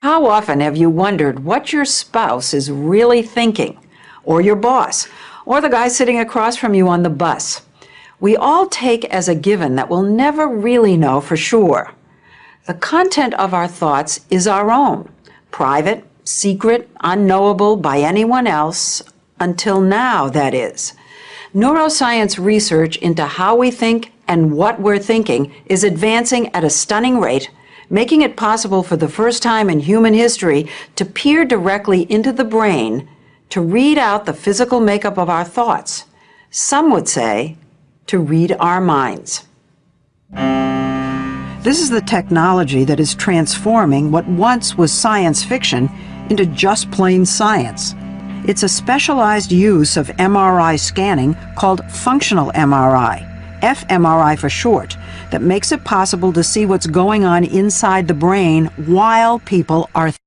How often have you wondered what your spouse is really thinking, or your boss, or the guy sitting across from you on the bus? We all take as a given that we'll never really know for sure. The content of our thoughts is our own, private, secret, unknowable by anyone else, until now, that is. Neuroscience research into how we think and what we're thinking is advancing at a stunning rate, making it possible for the first time in human history to peer directly into the brain to read out the physical makeup of our thoughts. Some would say, to read our minds. This is the technology that is transforming what once was science fiction into just plain science. It's a specialized use of MRI scanning called functional MRI, fMRI for short, that makes it possible to see what's going on inside the brain while people are thinking.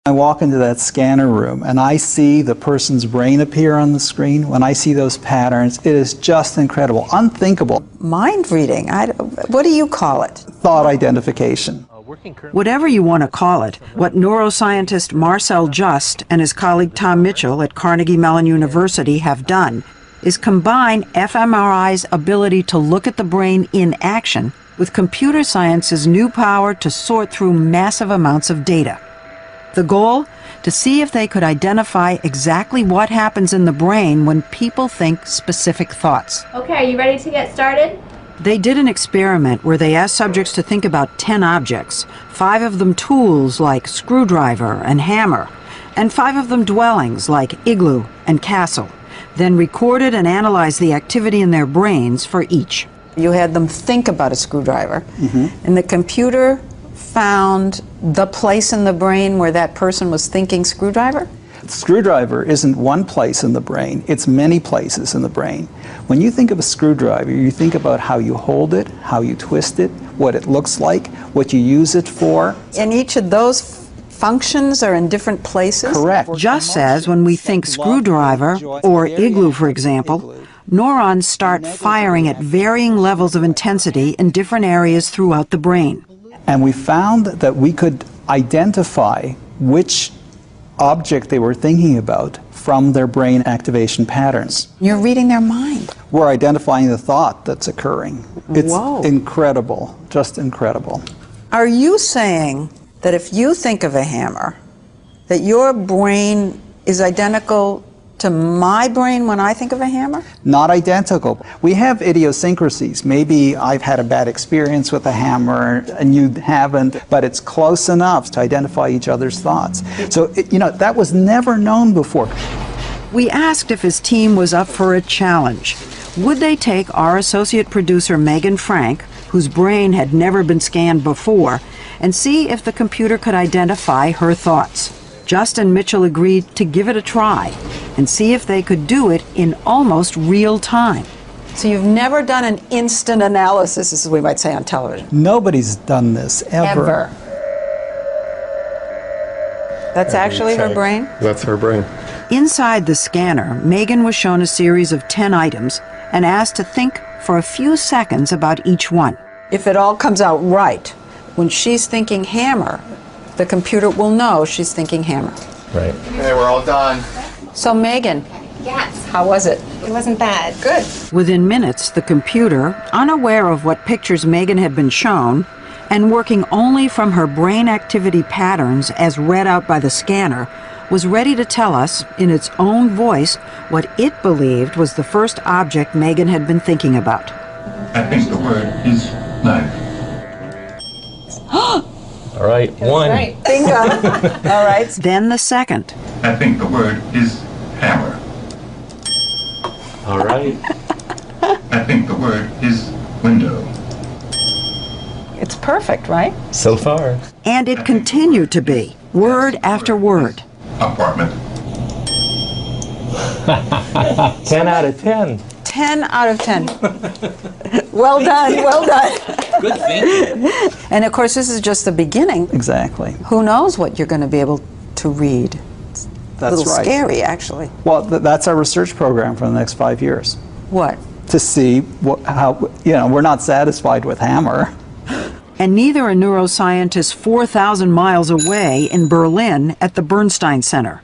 I walk into that scanner room and I see the person's brain appear on the screen. When I see those patterns, it is just incredible, unthinkable. Mind reading, what do you call it? Thought identification. Whatever you want to call it, what neuroscientist Marcel Just and his colleague Tom Mitchell at Carnegie Mellon University have done is combine fMRI's ability to look at the brain in action with computer science's new power to sort through massive amounts of data. The goal? To see if they could identify exactly what happens in the brain when people think specific thoughts. Okay, are you ready to get started? They did an experiment where they asked subjects to think about 10 objects, 5 of them tools like screwdriver and hammer, and 5 of them dwellings like igloo and castle, then recorded and analyzed the activity in their brains for each. You had them think about a screwdriver, and the computer found the place in the brain where that person was thinking screwdriver? Screwdriver isn't one place in the brain, it's many places in the brain. When you think of a screwdriver, you think about how you hold it, how you twist it, what it looks like, what you use it for. And each of those functions are in different places? Correct. Just as when we think screwdriver, or igloo for example, neurons start firing at varying levels of intensity in different areas throughout the brain. And we found that we could identify which object they were thinking about from their brain activation patterns. You're reading their mind. We're identifying the thought that's occurring. It's Whoa. incredible, just incredible. Are you saying that if you think of a hammer, that your brain is identical to my brain when I think of a hammer? Not identical. We have idiosyncrasies. Maybe I've had a bad experience with a hammer and you haven't, but it's close enough to identify each other's thoughts. So, that was never known before. We asked if his team was up for a challenge. Would they take our associate producer Megan Frank, whose brain had never been scanned before, and see if the computer could identify her thoughts? Just and Mitchell agreed to give it a try and see if they could do it in almost real time. So you've never done an instant analysis, as we might say on television? Nobody's done this, ever. That's actually her brain? That's her brain. Inside the scanner, Megan was shown a series of 10 items and asked to think for a few seconds about each one. If it all comes out right, when she's thinking hammer, the computer will know she's thinking hammer. Right. Okay, we're all done. So Megan, Yes. how was it? It wasn't bad. Good. Within minutes, the computer, unaware of what pictures Megan had been shown, and working only from her brain activity patterns as read out by the scanner, was ready to tell us, in its own voice, what it believed was the first object Megan had been thinking about. I think the word is knife. All right, one. Right. Bingo. All right. Then the second. I think the word is hammer. All right. I think the word is window. It's perfect, right? So far. And it continued to be, word after word. Apartment. 10 out of 10. 10 out of 10. Well done, well done. Good thinking. And of course, this is just the beginning. Exactly. Who knows what you're going to be able to read? It's That's a little right. scary, actually. Well, that's our research program for the next 5 years. What? To see how, we're not satisfied with hammer. and neither a neuroscientist 4,000 miles away in Berlin at the Bernstein Center.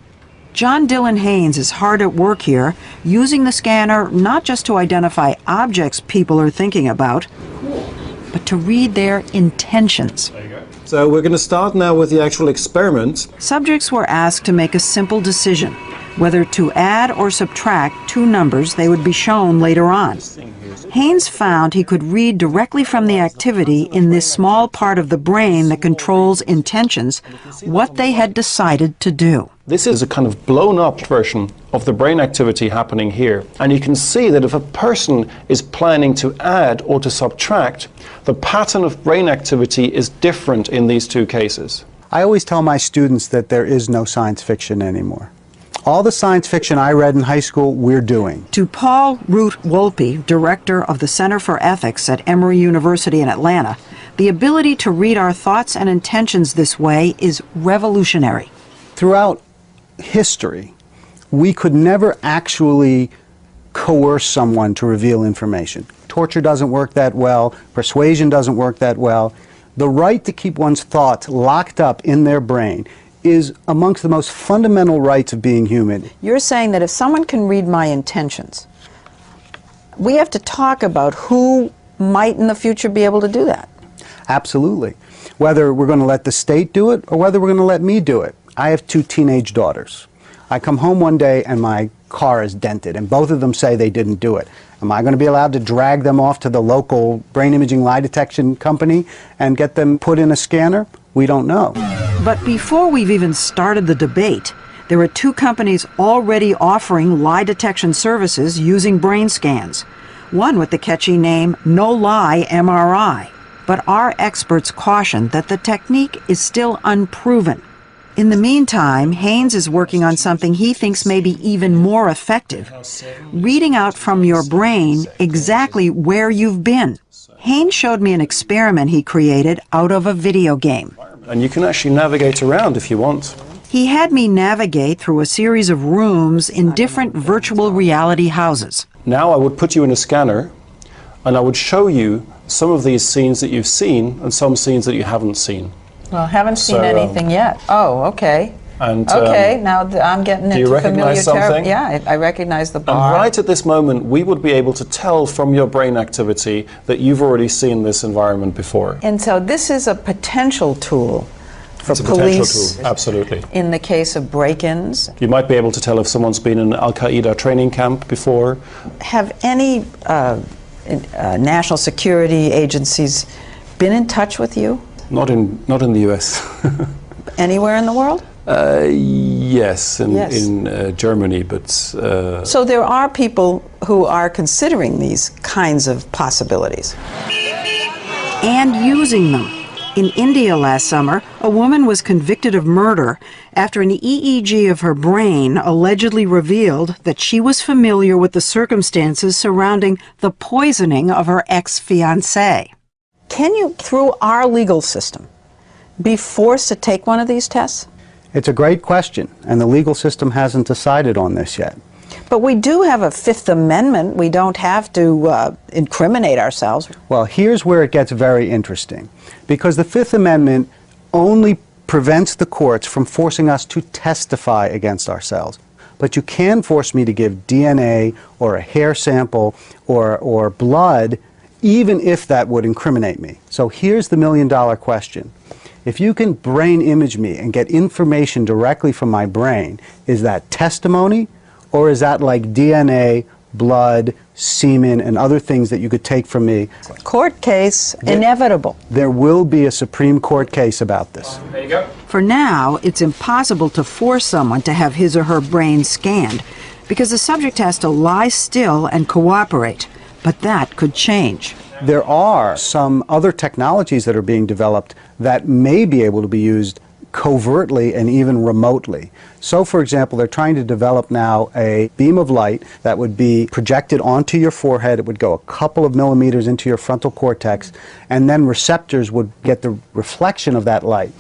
John Dylan Haynes is hard at work here, using the scanner not just to identify objects people are thinking about, but to read their intentions. So we're going to start now with the actual experiment. Subjects were asked to make a simple decision, whether to add or subtract two numbers they would be shown later on. Haynes found he could read directly from the activity in this small part of the brain that controls intentions what they had decided to do. This is a kind of blown up version of the brain activity happening here. And you can see that if a person is planning to add or to subtract, the pattern of brain activity is different in these two cases. I always tell my students that there is no science fiction anymore. All the science fiction I read in high school, we're doing. To Paul Root-Wolpe, director of the Center for Ethics at Emory University in Atlanta, the ability to read our thoughts and intentions this way is revolutionary. Throughout history, we could never actually coerce someone to reveal information. Torture doesn't work that well. Persuasion doesn't work that well. The right to keep one's thoughts locked up in their brain is amongst the most fundamental rights of being human. You're saying that if someone can read my intentions, we have to talk about who might in the future be able to do that. Absolutely. Whether we're going to let the state do it or whether we're going to let me do it. I have two teenage daughters. I come home one day and my car is dented, and both of them say they didn't do it. Am I going to be allowed to drag them off to the local brain imaging lie detection company and get them put in a scanner? We don't know. But before we've even started the debate, there are two companies already offering lie detection services using brain scans. One with the catchy name No Lie MRI. But our experts caution that the technique is still unproven. In the meantime, Haynes is working on something he thinks may be even more effective, reading out from your brain exactly where you've been. Haynes showed me an experiment he created out of a video game. And you can actually navigate around if you want. He had me navigate through a series of rooms in different virtual reality houses. Now I would put you in a scanner and I would show you some of these scenes that you've seen and some scenes that you haven't seen. Well, haven't seen So, anything yet. Oh, okay. And, Okay, now I'm getting into you recognize familiar something? Yeah, I recognize the And bar. right at this moment, we would be able to tell from your brain activity that you've already seen this environment before. And so this is a potential tool for It's a potential police tool, absolutely. in the case of break-ins. You might be able to tell if someone's been in an Al-Qaeda training camp before. Have any national security agencies been in touch with you Not in the US. anywhere in the world? Yes, in Germany, but... So there are people who are considering these kinds of possibilities and using them. In India last summer, a woman was convicted of murder after an EEG of her brain allegedly revealed that she was familiar with the circumstances surrounding the poisoning of her ex-fiancé. Can you, through our legal system, be forced to take one of these tests? It's a great question, and the legal system hasn't decided on this yet. But we do have a Fifth Amendment. We don't have to incriminate ourselves. Well, here's where it gets very interesting, because the Fifth Amendment only prevents the courts from forcing us to testify against ourselves. But you can force me to give DNA or a hair sample or blood, even if that would incriminate me. So here's the million-dollar question. If you can brain image me and get information directly from my brain, is that testimony, or is that like DNA, blood, semen, and other things that you could take from me? Court case, inevitable. There will be a Supreme Court case about this. There you go. For now, it's impossible to force someone to have his or her brain scanned because the subject has to lie still and cooperate. But that could change. There are some other technologies that are being developed that may be able to be used covertly and even remotely. So, for example, they're trying to develop now a beam of light that would be projected onto your forehead. It would go a couple of millimeters into your frontal cortex, and then receptors would get the reflection of that light.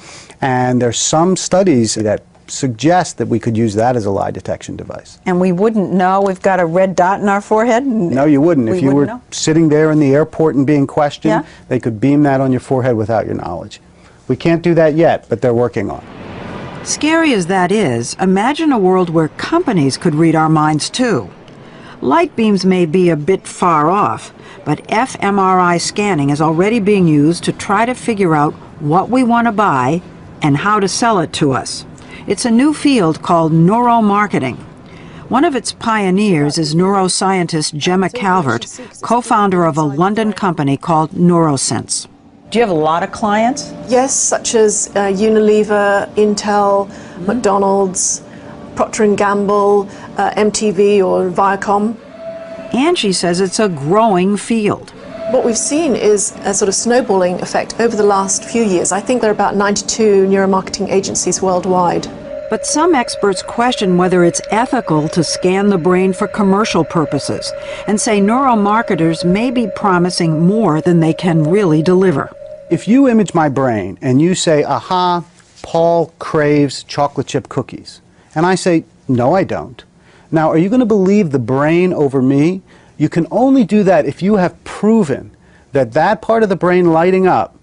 And there's some studies that suggest that we could use that as a lie detection device. And we wouldn't know we've got a red dot in our forehead? No, you wouldn't. If you were sitting there in the airport and being questioned, Yeah. they could beam that on your forehead without your knowledge. We can't do that yet, but they're working on it. Scary as that is, imagine a world where companies could read our minds too. Light beams may be a bit far off, but fMRI scanning is already being used to try to figure out what we want to buy and how to sell it to us. It's a new field called neuromarketing. One of its pioneers is neuroscientist Gemma Calvert, co-founder of a London company called Neurosense. Do you have a lot of clients? Yes, such as Unilever, Intel, McDonald's, Procter & Gamble, MTV or Viacom. And she says it's a growing field. What we've seen is a sort of snowballing effect over the last few years. I think there are about 92 neuromarketing agencies worldwide. But some experts question whether it's ethical to scan the brain for commercial purposes and say neuromarketers may be promising more than they can really deliver. If you image my brain and you say, aha, Paul craves chocolate chip cookies, and I say, no, I don't. Now, are you going to believe the brain over me? You can only do that if you have proven that that part of the brain lighting up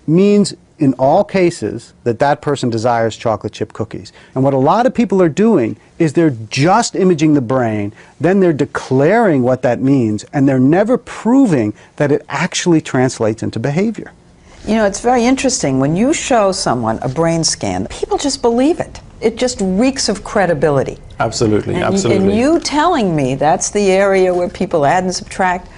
means in all cases that that person desires chocolate chip cookies. And what a lot of people are doing is they're just imaging the brain, then they're declaring what that means, and they're never proving that it actually translates into behavior. You know, it's very interesting. When you show someone a brain scan, people just believe it. It just reeks of credibility. Absolutely, And absolutely. And you telling me that's the area where people add and subtract,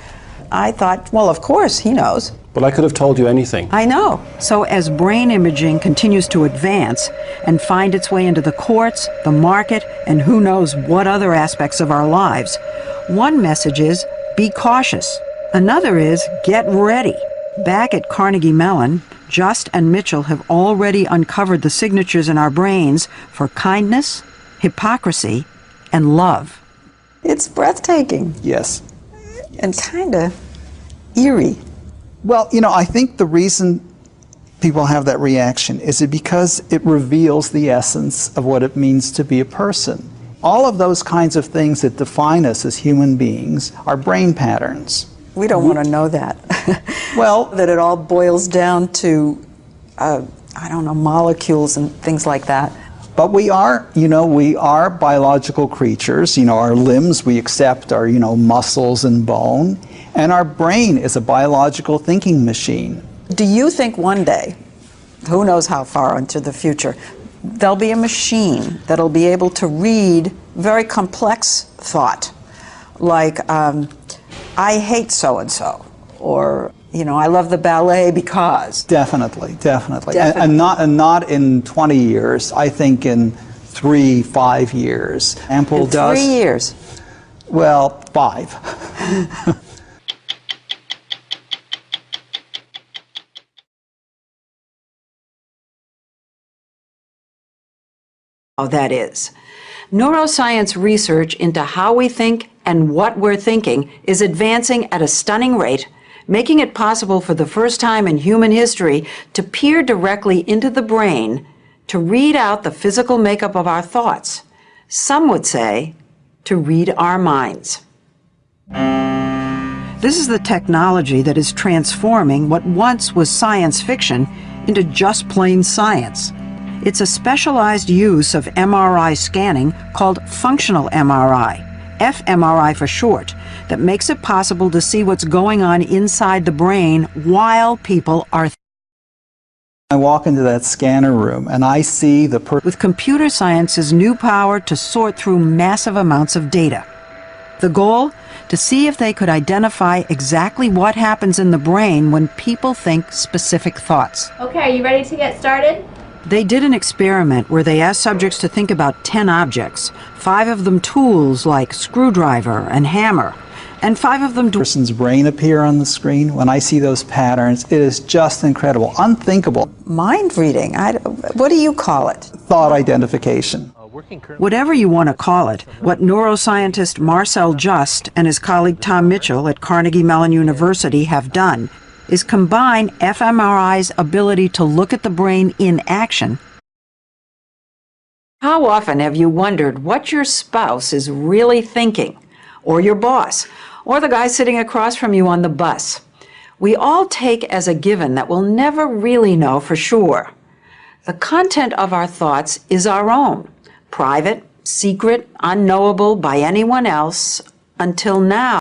I thought, well, of course, he knows. But I could have told you anything. I know. So as brain imaging continues to advance and find its way into the courts, the market, and who knows what other aspects of our lives, one message is, be cautious. Another is, get ready. Back at Carnegie Mellon, Just and Mitchell have already uncovered the signatures in our brains for kindness, hypocrisy, and love. It's breathtaking. Yes. And kind of eerie. Well, you know, I think the reason people have that reaction is because it reveals the essence of what it means to be a person. All of those kinds of things that define us as human beings are brain patterns. We don't want to know that. Well, that it all boils down to, I don't know, molecules and things like that. but we are, we are biological creatures. Our limbs we accept are, muscles and bone. And our brain is a biological thinking machine. Do you think one day, who knows how far into the future, there'll be a machine that'll be able to read very complex thought, like, I hate so-and-so, or, I love the ballet because. Definitely. And not in 20 years, I think in 3-5 years. Ample In does. 3 years. Well, 5. That is. Neuroscience research into how we think and what we're thinking is advancing at a stunning rate, making it possible for the first time in human history to peer directly into the brain to read out the physical makeup of our thoughts. Some would say to read our minds. This is the technology that is transforming what once was science fiction into just plain science. It's a specialized use of MRI scanning called functional MRI, fMRI for short, that makes it possible to see what's going on inside the brain while people are I walk into that scanner room and I see the with computer science's new power to sort through massive amounts of data. The goal? To see if they could identify exactly what happens in the brain when people think specific thoughts. Okay, are you ready to get started? They did an experiment where they asked subjects to think about 10 objects, 5 of them tools like screwdriver and hammer, and 5 of them person's brain appear on the screen. When I see those patterns, it is just incredible, unthinkable. mind reading. What do you call it? Thought identification. Whatever you want to call it, what neuroscientist Marcel Just and his colleague Tom Mitchell at Carnegie Mellon University have done is combine fMRI's ability to look at the brain in action How often have you wondered what your spouse is really thinking, or your boss, or the guy sitting across from you on the bus? We all take as a given that we'll never really know for sure. The content of our thoughts is our own, private, secret, unknowable by anyone else until now.